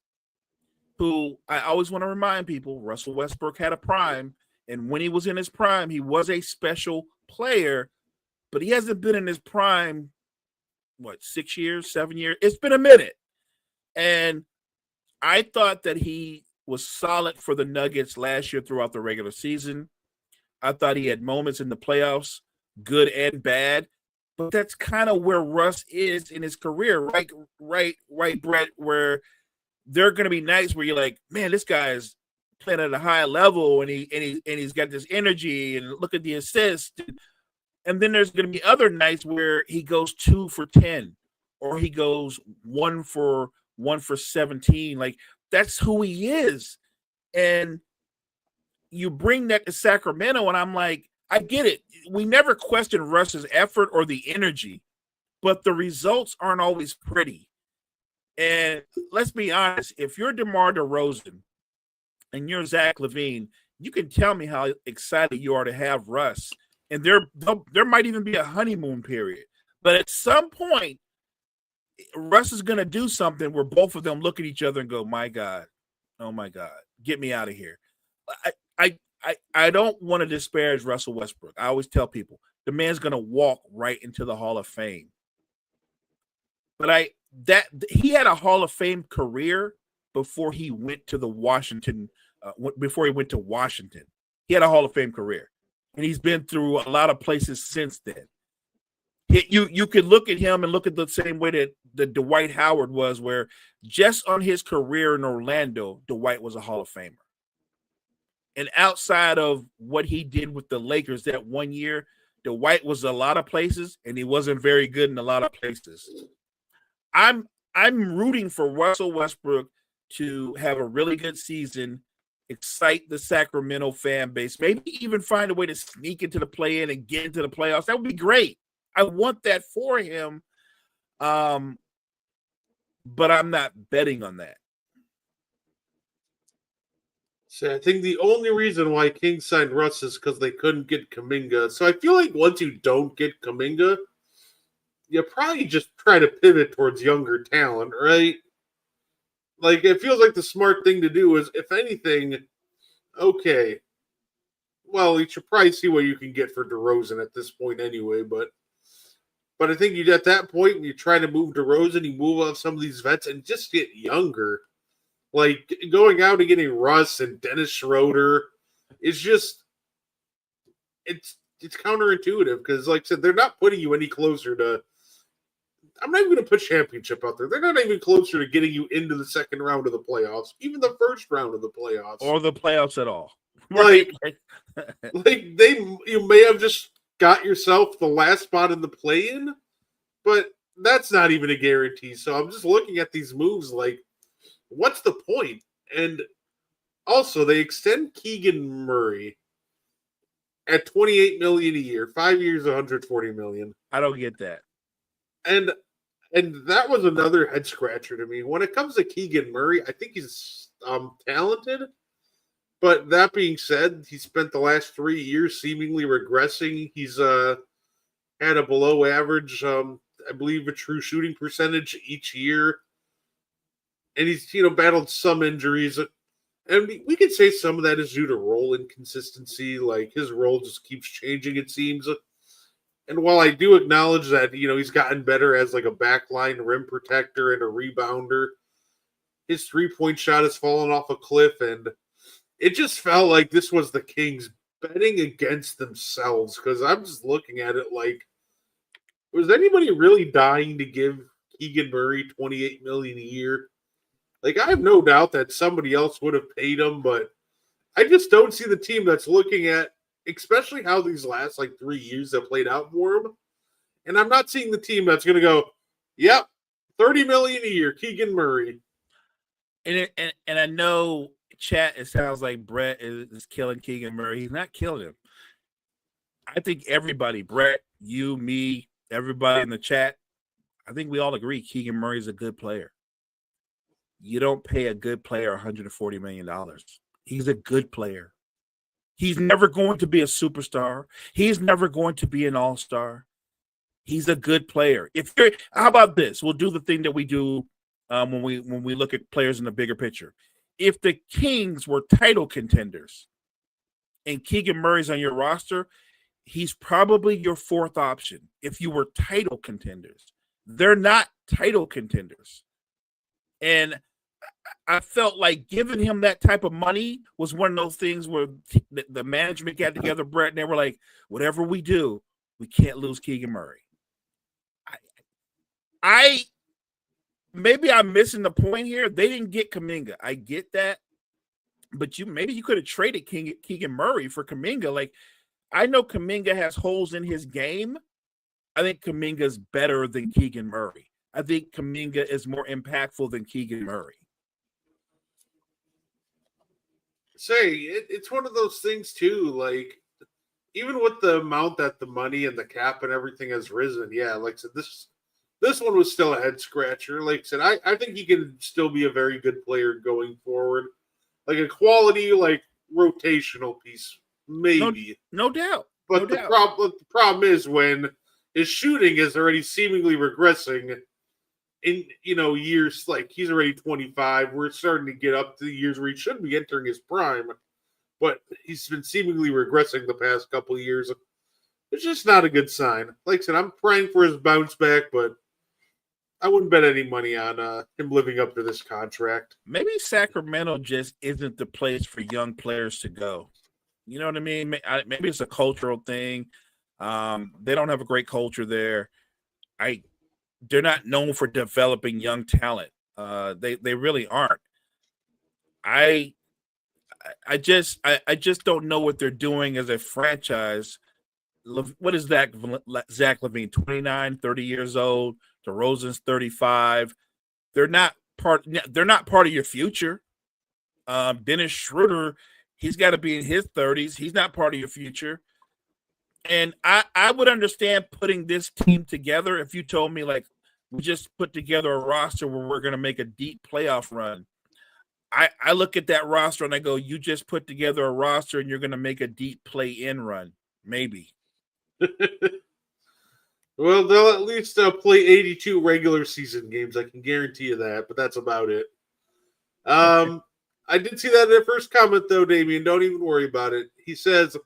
who I always want to remind people, Russell Westbrook had a prime. And when he was in his prime, he was a special player, but he hasn't been in his prime, 6 years, 7 years? It's been a minute. And I thought that he was solid for the Nuggets last year throughout the regular season. I thought he had moments in the playoffs, good and bad, but that's kind of where Russ is in his career, right, Brett, where there are going to be nights where you're like, man, this guy is playing at a high level and he's got this energy and look at the assist. And then there's going to be other nights where he goes 2 for 10 or he goes 1 for 17. Like, that's who he is. And you bring that to Sacramento, and I'm like, I get it. We never question Russ's effort or the energy, but the results aren't always pretty. And let's be honest, if you're DeMar DeRozan and you're Zach LaVine, you can tell me how excited you are to have Russ. And there might even be a honeymoon period. But at some point, Russ is going to do something where both of them look at each other and go, my God, oh my God, get me out of here. I don't want to disparage Russell Westbrook. I always tell people the man's going to walk right into the Hall of Fame. But he had a Hall of Fame career before he went to Washington. He had a Hall of Fame career, and he's been through a lot of places since then. You could look at him and look at the same way that Dwight Howard was, where just on his career in Orlando, Dwight was a Hall of Famer. And outside of what he did with the Lakers that one year, Dwight was a lot of places, and he wasn't very good in a lot of places. I'm rooting for Russell Westbrook to have a really good season, excite the Sacramento fan base, maybe even find a way to sneak into the play-in and get into the playoffs. That would be great. I want that for him, but I'm not betting on that. So I think the only reason why Kings signed Russ is because they couldn't get Kuminga. So I feel like once you don't get Kuminga, you probably just try to pivot towards younger talent, right? Like, it feels like the smart thing to do is, if anything, okay, well, you should probably see what you can get for DeRozan at this point anyway, but I think you at that point, you try to move DeRozan, you move off some of these vets and just get younger. Like, going out and getting Russ and Dennis Schroeder is just, it's counterintuitive because, like I said, they're not putting you any closer to. I'm not even going to put championship out there. They're not even closer to getting you into the second round of the playoffs, even the first round of the playoffs, or the playoffs at all. Like, Right? like you may have just got yourself the last spot in the play-in, but that's not even a guarantee. So I'm just looking at these moves like, what's the point? And also, they extend Keegan Murray at $28 million a year, 5 years, $140 million. I don't get that. And that was another head scratcher to me. When it comes to Keegan Murray, I think he's talented. But that being said, he spent the last 3 years seemingly regressing. He's had a below average, I believe, a true shooting percentage each year. And he's, battled some injuries. And we could say some of that is due to role inconsistency. Like, his role just keeps changing, it seems. And while I do acknowledge that, he's gotten better as like a backline rim protector and a rebounder, his three-point shot has fallen off a cliff. And it just felt like this was the Kings betting against themselves, because I'm just looking at it like, was anybody really dying to give Keegan Murray $28 million a year? Like, I have no doubt that somebody else would have paid him, but I just don't see the team that's looking at, especially how these last 3 years have played out for him. And I'm not seeing the team that's going to go, yep, $30 million a year, Keegan Murray. And I know chat, it sounds like Brett is killing Keegan Murray. He's not killing him. I think everybody, Brett, you, me, everybody in the chat, I think we all agree Keegan Murray is a good player. You don't pay a good player $140 million. He's a good player. He's never going to be a superstar. He's never going to be an all-star. He's a good player. How about this? We'll do the thing that we do when we look at players in the bigger picture. If the Kings were title contenders and Keegan Murray's on your roster, he's probably your fourth option if you were title contenders. They're not title contenders. And I felt like giving him that type of money was one of those things where the management got together, Brett, and they were like, whatever we do, we can't lose Keegan Murray. Maybe I'm missing the point here. They didn't get Kuminga. I get that. But maybe you could have traded Keegan Murray for Kuminga. Like, I know Kuminga has holes in his game. I think Kuminga's better than Keegan Murray. I think Kuminga is more impactful than Keegan Murray. It's one of those things too, like, even with the amount that the money and the cap and everything has risen, yeah, like I said, this one was still a head scratcher. Like I said, I think he can still be a very good player going forward. Like a quality, rotational piece, maybe. No doubt. But the problem is when his shooting is already seemingly regressing in, years, like he's already 25. We're starting to get up to the years where he should be entering his prime. But he's been seemingly regressing the past couple of years. It's just not a good sign. Like I said, I'm praying for his bounce back, but I wouldn't bet any money on him living up to this contract. Maybe Sacramento just isn't the place for young players to go. You know what I mean? Maybe it's a cultural thing. They don't have a great culture there. They're not known for developing young talent. They really aren't. I just don't know what they're doing as a franchise. What is that? Zach LaVine, 29, 30 years old. DeRozan's 35. They're not part of your future. Dennis Schroeder, he's got to be in his 30s. He's not part of your future. And I would understand putting this team together if you told me, like, we just put together a roster where we're going to make a deep playoff run. I look at that roster and I go, you just put together a roster and you're going to make a deep play-in run. Maybe. Well, they'll at least play 82 regular season games. I can guarantee you that, but that's about it. I did see that in the first comment, though, Damian. Don't even worry about it. He says,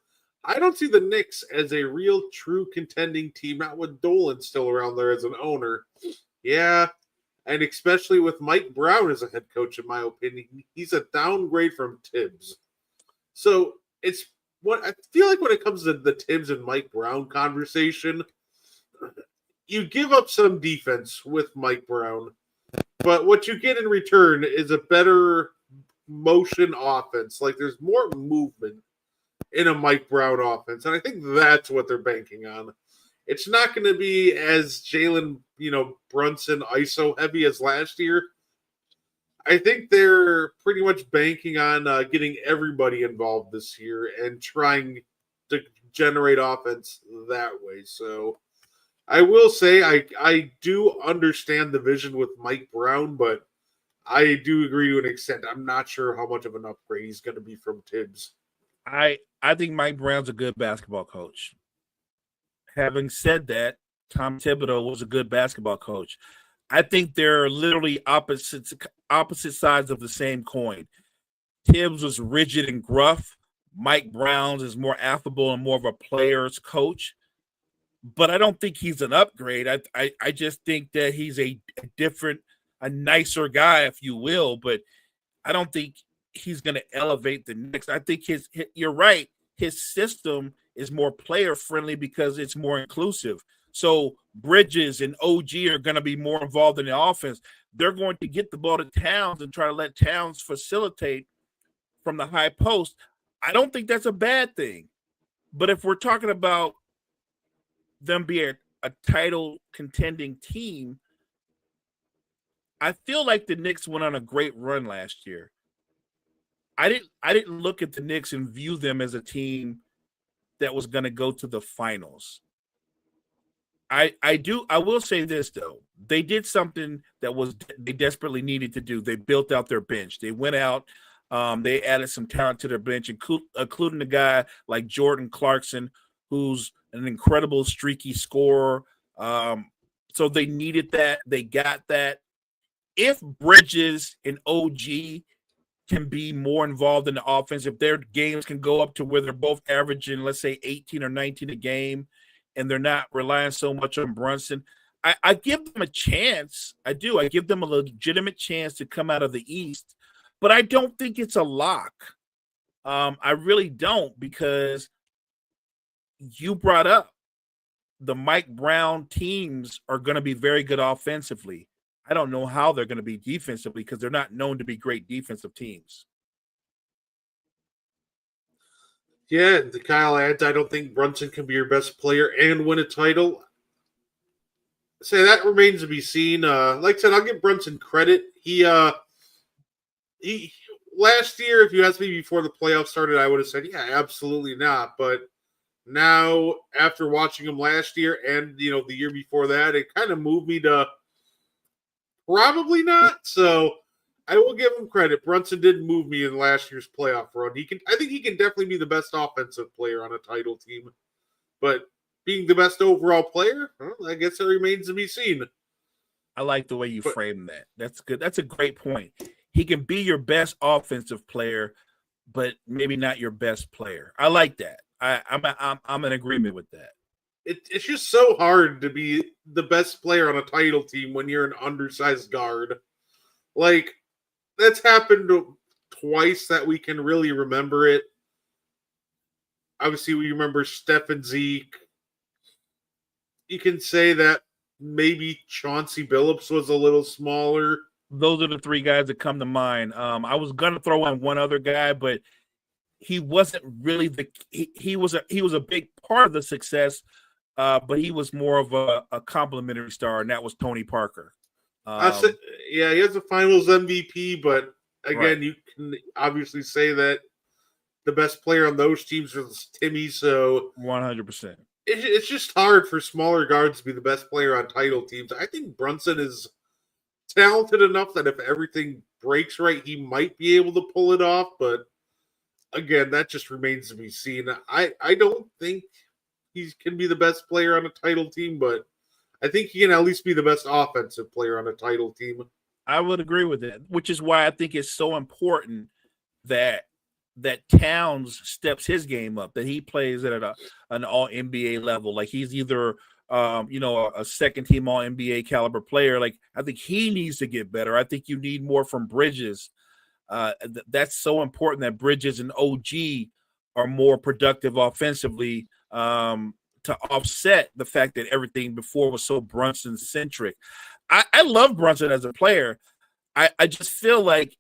I don't see the Knicks as a real, true contending team, not with Dolan still around there as an owner. Yeah, and especially with Mike Brown as a head coach, in my opinion. He's a downgrade from Tibbs. So it's what I feel like when it comes to the Tibbs and Mike Brown conversation, you give up some defense with Mike Brown, but what you get in return is a better motion offense. Like there's more movement in a Mike Brown offense, and I think that's what they're banking on. It's not going to be as Jalen, Brunson ISO heavy as last year. I think they're pretty much banking on getting everybody involved this year and trying to generate offense that way. So I will say I do understand the vision with Mike Brown, but I do agree to an extent. I'm not sure how much of an upgrade he's going to be from Tibbs. I think Mike Brown's a good basketball coach. Having said that, Tom Thibodeau was a good basketball coach. I think they're literally opposite sides of the same coin. Tibbs was rigid and gruff. Mike Brown is more affable and more of a player's coach. But I don't think he's an upgrade. I just think that he's a different, a nicer guy, if you will. But I don't think he's going to elevate the Knicks. I think you're right. His system is more player friendly because it's more inclusive. So Bridges and OG are going to be more involved in the offense. They're going to get the ball to Towns and try to let Towns facilitate from the high post. I don't think that's a bad thing. But if we're talking about them being a title contending team, I feel like the Knicks went on a great run last year. I didn't look at the Knicks and view them as a team that was going to go to the finals. I will say this though. They did something that they desperately needed to do. They built out their bench. They went out, they added some talent to their bench, including a guy like Jordan Clarkson, who's an incredible streaky scorer. So they needed that. They got that. If Bridges and OG can be more involved in the offense, if their games can go up to where they're both averaging, let's say 18 or 19 a game, and they're not relying so much on Brunson, I give them a chance. I do. I give them a legitimate chance to come out of the East, but I don't think it's a lock. I really don't, because you brought up the Mike Brown teams are going to be very good offensively. I don't know how they're going to be defensively because they're not known to be great defensive teams. Yeah, the Kyle adds, I don't think Brunson can be your best player and win a title. Say that remains to be seen. Like I said, I'll give Brunson credit. He last year, if you asked me before the playoffs started, I would have said, yeah, absolutely not. But now, after watching him last year and the year before that, it kind of moved me to probably not. So I will give him credit. Brunson did move me in last year's playoff run. I think he can definitely be the best offensive player on a title team. But being the best overall player, well, I guess it remains to be seen. I like the way you frame that. That's good. That's a great point. He can be your best offensive player, but maybe not your best player. I like that. I'm in agreement with that. It's just so hard to be the best player on a title team when you're an undersized guard. Like, that's happened twice that we can really remember it. Obviously, we remember Steph and Zeke. You can say that maybe Chauncey Billups was a little smaller. Those are the three guys that come to mind. I was gonna throw in one other guy, but he wasn't really he was a big part of the success, but he was more of a complimentary star, and that was Tony Parker. He has a Finals MVP, but again, right. You can obviously say that the best player on those teams was Timmy. So 100%. It's just hard for smaller guards to be the best player on title teams. I think Brunson is talented enough that if everything breaks right, he might be able to pull it off. But again, that just remains to be seen. I don't think he can be the best player on a title team, but I think he can at least be the best offensive player on a title team. I would agree with that, which is why I think it's so important that Towns steps his game up, that he plays at an all NBA level. Like he's either a second team all NBA caliber player. Like I think he needs to get better. I think you need more from Bridges. That's so important that Bridges and OG are more productive offensively to offset the fact that everything before was so Brunson centric. I love Brunson as a player. I just feel like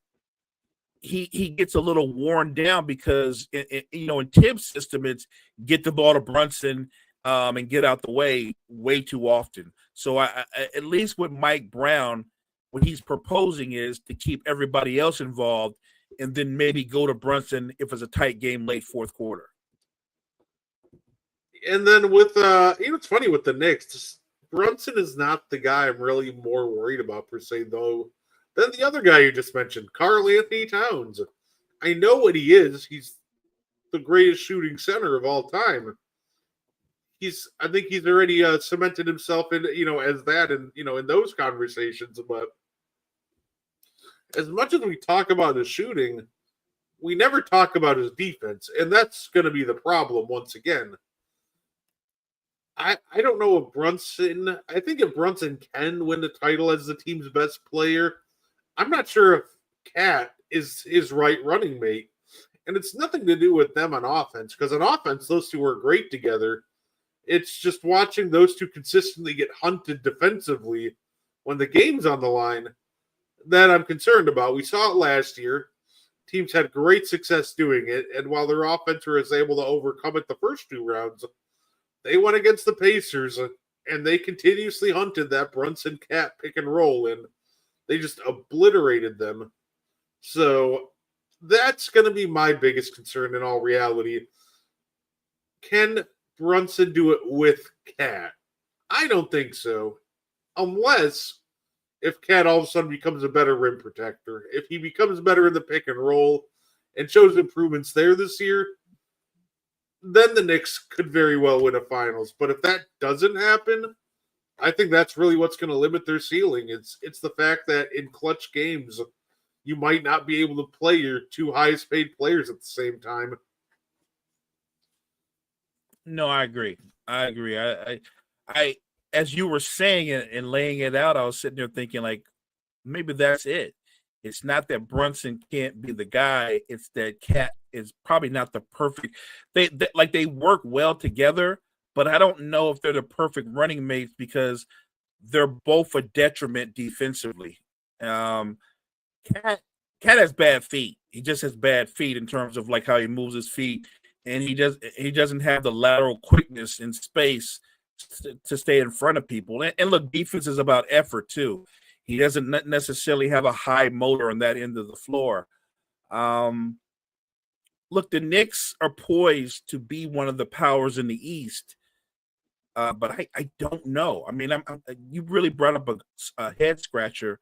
he gets a little worn down because in Tibbs' system it's get the ball to Brunson and get out the way too often. So I at least with Mike Brown, what he's proposing is to keep everybody else involved and then maybe go to Brunson if it's a tight game late fourth quarter. And then with it's funny with the Knicks, Brunson is not the guy I'm really more worried about per se though than the other guy you just mentioned, Karl Anthony Towns. I know what he is. He's the greatest shooting center of all time. I think he's already cemented himself in as that and in those conversations. But as much as we talk about his shooting, we never talk about his defense, and that's going to be the problem once again. I don't know if Brunson. I think if Brunson can win the title as the team's best player, I'm not sure if Cat is his right running mate. And it's nothing to do with them on offense, because on offense, those two are great together. It's just watching those two consistently get hunted defensively when the game's on the line that I'm concerned about. We saw it last year. Teams had great success doing it, and while their offense was able to overcome it the first two rounds, they went against the Pacers, and they continuously hunted that Brunson Cat pick and roll, and they just obliterated them. So that's going to be my biggest concern in all reality. Can Brunson do it with Cat? I don't think so. Unless if Cat all of a sudden becomes a better rim protector. If he becomes better in the pick and roll and shows improvements there this year, then the Knicks could very well win a finals. But if that doesn't happen, I think that's really what's going to limit their ceiling. It's the fact that in clutch games, you might not be able to play your two highest paid players at the same time. No, I agree. I as you were saying it and laying it out, I was sitting there thinking like maybe that's it. It's not that Brunson can't be the guy. It's that Cat is probably not the perfect. They work well together, but I don't know if they're the perfect running mates because they're both a detriment defensively. Cat has bad feet. He just has bad feet in terms of like how he moves his feet, and he doesn't have the lateral quickness in space to stay in front of people. And look, defense is about effort too. He doesn't necessarily have a high motor on that end of the floor. Look, the Knicks are poised to be one of the powers in the East, but I don't know. I mean, you really brought up a head scratcher.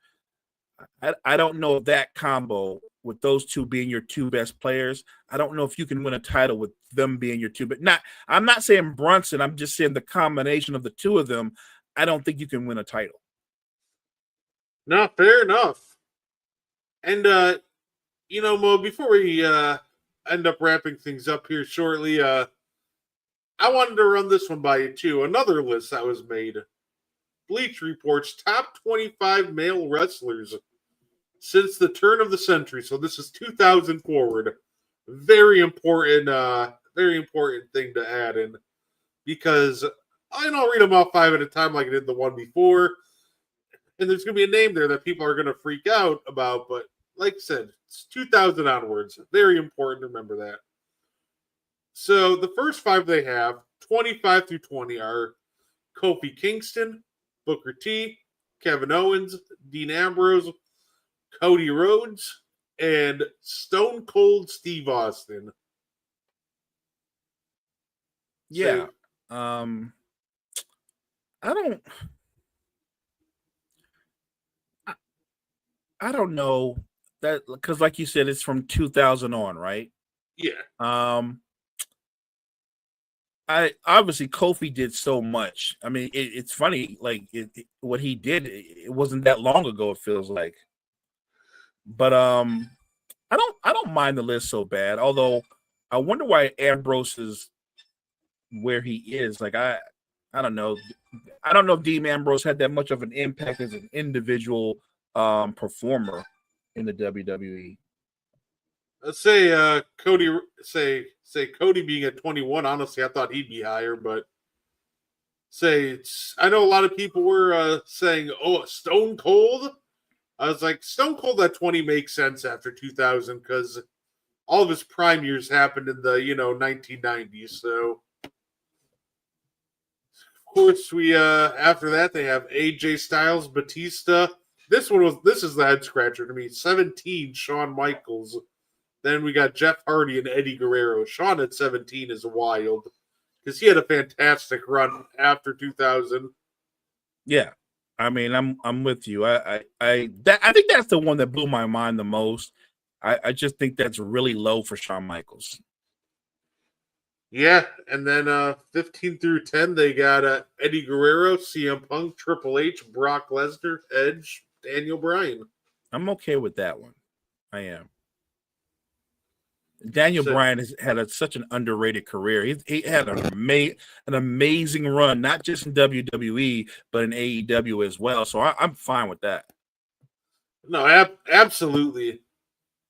I don't know if that combo with those two being your two best players, I don't know if you can win a title with them being your two. But I'm not saying Brunson. I'm just saying the combination of the two of them. I don't think you can win a title. No, fair enough. And Mo, before we end up wrapping things up here shortly, I wanted to run this one by you too. Another list that was made. Bleach Report's top 25 male wrestlers since the turn of the century. So this is 2000 forward. Very important thing to add in, because I'll read them off 5 at a time like I did the one before. And there's going to be a name there that people are going to freak out about. But like I said, it's 2000 onwards. Very important to remember that. So the first 5 they have, 25 through 20, are Kofi Kingston, Booker T, Kevin Owens, Dean Ambrose, Cody Rhodes, and Stone Cold Steve Austin. Yeah. I don't know that, because like you said, it's from 2000 on, right? Yeah. I obviously Kofi did so much. I mean, it's funny, like what he did. It wasn't that long ago. It feels like, but I don't mind the list so bad. Although I wonder why Ambrose is where he is. Like I don't know. I don't know if Dean Ambrose had that much of an impact as an individual performer in the WWE. Let's say Cody. Say Cody being at 21. Honestly, I thought he'd be higher, but I know a lot of people were saying, "Oh, Stone Cold." I was like, Stone Cold at 20 makes sense after 2000 because all of his prime years happened in the 1990s. So of course we after that they have AJ Styles, Batista. This is the head scratcher to me. 17, Shawn Michaels. Then we got Jeff Hardy and Eddie Guerrero. Shawn at 17 is wild because he had a fantastic run after 2000. Yeah, I mean, I'm with you. I think that's the one that blew my mind the most. I just think that's really low for Shawn Michaels. Yeah, and then 15 through 10, they got Eddie Guerrero, CM Punk, Triple H, Brock Lesnar, Edge, Daniel Bryan. I'm okay with that one. I am. Daniel Bryan has had such an underrated career. He had an amazing run, not just in WWE, but in AEW as well. So I'm fine with that. No, absolutely.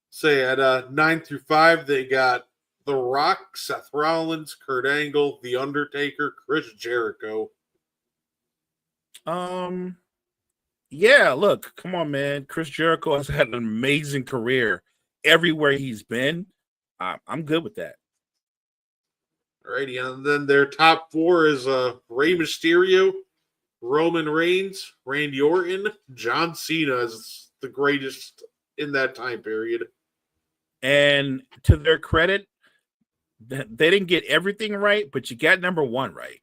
Say at 9 through 5, they got The Rock, Seth Rollins, Kurt Angle, The Undertaker, Chris Jericho. Yeah, look, come on, man. Chris Jericho has had an amazing career everywhere he's been. I'm good with that. Alrighty, and then their top 4 is Rey Mysterio, Roman Reigns, Randy Orton, John Cena is the greatest in that time period. And to their credit, they didn't get everything right, but you got number 1 right.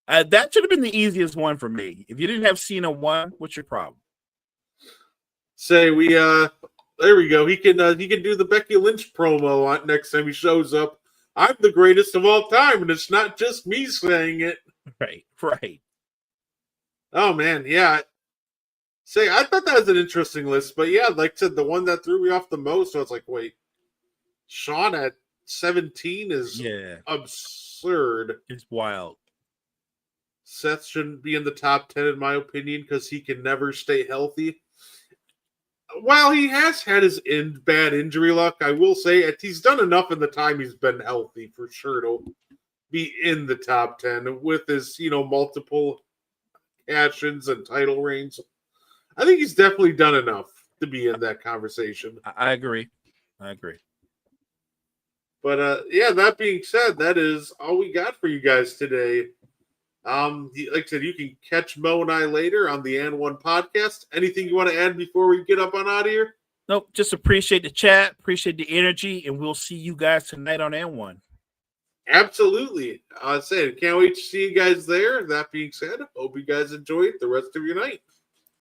That should have been the easiest one for me. If you didn't have Cena 1, what's your problem? Say we there we go. He can do the Becky Lynch promo next time he shows up. I'm the greatest of all time, and it's not just me saying it. Right. Oh man, yeah. Say I thought that was an interesting list, but yeah, like I said, the one that threw me off the most, I was like, wait, Shawn at 17 is absurd. It's wild. Seth shouldn't be in the top 10 in my opinion because he can never stay healthy. While he has had his bad injury luck, I will say he's done enough in the time he's been healthy for sure to be in the top 10 with his, multiple cash-ins and title reigns. I think he's definitely done enough to be in that conversation. I agree. But yeah, that being said, that is all we got for you guys today. Like I said, you can catch Mo and I later on the N1 podcast. Anything you want to add before we get up on out of here? Nope. Just appreciate the chat, appreciate the energy, and we'll see you guys tonight on N1. Absolutely. I said, can't wait to see you guys there. That being said, hope you guys enjoy the rest of your night.